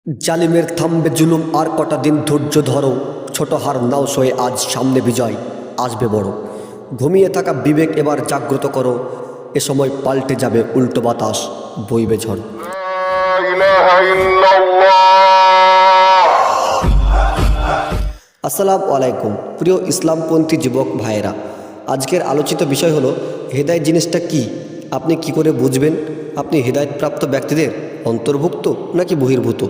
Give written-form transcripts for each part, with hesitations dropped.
জালিমের থামবে জুলুম আর কটা দিন ধৈর্য ধরো, ছোট হার নাও সয়ে আজ সামনে বিজয় আসবে বড়। ঘুমিয়ে থাকা বিবেক এবার জাগ্রত করো, এ সময় পাল্টে যাবে উল্টো বাতাস, বইবে ঝড়। আসসালামু আলাইকুম প্রিয় ইসলামপন্থী যুবক ভাইয়েরা, আজকের আলোচিত বিষয় হলো হেদায়েত জিনিসটা কি, আপনি কি করে বুঝবেন আপনি হেদায়েতপ্রাপ্ত ব্যক্তিদের অন্তর্ভুক্ত নাকি বহির্ভূত।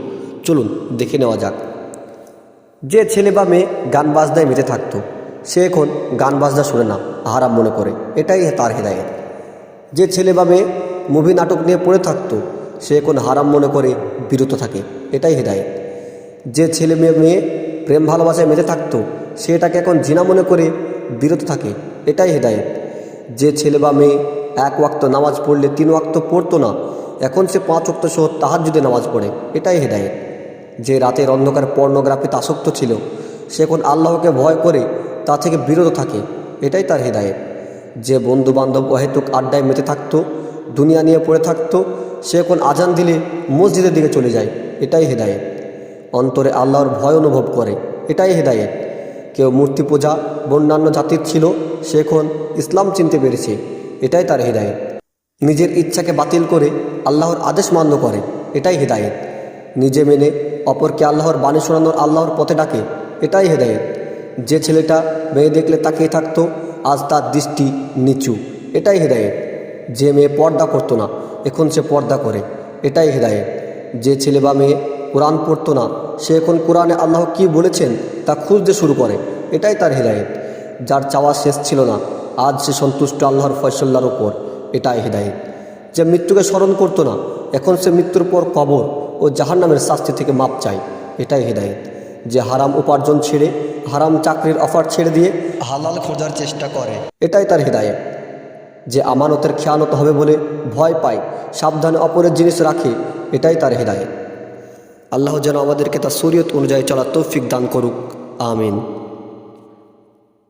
চলুন দেখে নেওয়া যাক। যে ছেলে বা মেয়ে গান বাজনায় মেতে থাকতো, সে এখন গান বাজনা শুনে না, হারাম মনে করে, এটাই তার হেদায়েত। যে ছেলে বা মেয়ে মুভি নাটক নিয়ে পড়ে থাকতো, সে এখন হারাম মনে করে বিরত থাকে, এটাই হেদায়েত। যে ছেলে মেয়ে প্রেম ভালোবাসায় মেতে থাকতো, সে এটাকে এখন জিনা মনে করে বিরত থাকে, এটাই হেদায়েত। যে ছেলে বা মেয়ে এক ওয়াক্ত নামাজ পড়লে 3 ওয়াক্ত পড়তো না, এখন সে 5 ওয়াক্ত সহ তাহাজ্জুদে নামাজ পড়ে, এটাই হেদায়েত। যে রাতের অন্ধকার পর্নোগ্রাফিতে আসক্ত ছিল, সে এখন আল্লাহকে ভয় করে তা থেকে বিরত থাকে, এটাই তার হেদায়েত। যে বন্ধু বান্ধব অহেতুক আড্ডায় মেতে থাকতো, দুনিয়া নিয়ে পড়ে থাকতো, সে এখন আজান দিলে মসজিদের দিকে চলে যায়, এটাই হেদায়েত। অন্তরে আল্লাহর ভয় অনুভব করে, এটাই হেদায়েত। কেউ মূর্তি পূজা বন্যান্য জাতির ছিল, সে এখন ইসলাম চিনতে পেরেছে, এটাই তার হেদায়েত। নিজের ইচ্ছাকে বাতিল করে আল্লাহর আদেশ মান্য করে, এটাই হেদায়েত। নিজে মেনে অপরকে আল্লাহর বাণী শোনানোর আল্লাহর পথে ডাকে, এটাই হেদায়েত। যে ছেলেটা মেয়ে দেখলে তাকিয়ে থাকতো, আজ তার দৃষ্টি নিচু, এটাই হেদায়েত। যে মেয়ে পর্দা করতো না, এখন সে পর্দা করে, এটাই হেদায়েত। যে ছেলে বা মেয়ে কোরআন পড়তো না, সে এখন কোরআনে আল্লাহ কি বলেছেন তা খুঁজতে শুরু করে, এটাই তার হেদায়েত। যার চাওয়া শেষ ছিল না, আজ সে সন্তুষ্ট আল্লাহর ফয়সাল্লার ওপর, এটাই হেদায়েত। যে মৃত্যুকে স্মরণ করতো না, এখন সে মৃত্যুর পর কবর ও জাহান্নামের শাস্তি থেকে মাপ চায়, এটাই হেদায়েত। যে হারাম উপার্জন ছেড়ে হারাম চাকরির অফার ছেড়ে দিয়ে হালাল খোঁজার চেষ্টা করে, এটাই তার হেদায়েত। যে আমানতের খেয়ানত হবে বলে ভয় পায়, সাবধানে অপরের জিনিস রাখে, এটাই তার হেদায়েত। আল্লাহ যেন আমাদেরকে তার শরীয়ত অনুযায়ী চলার তৌফিক দান করুক, আমিন।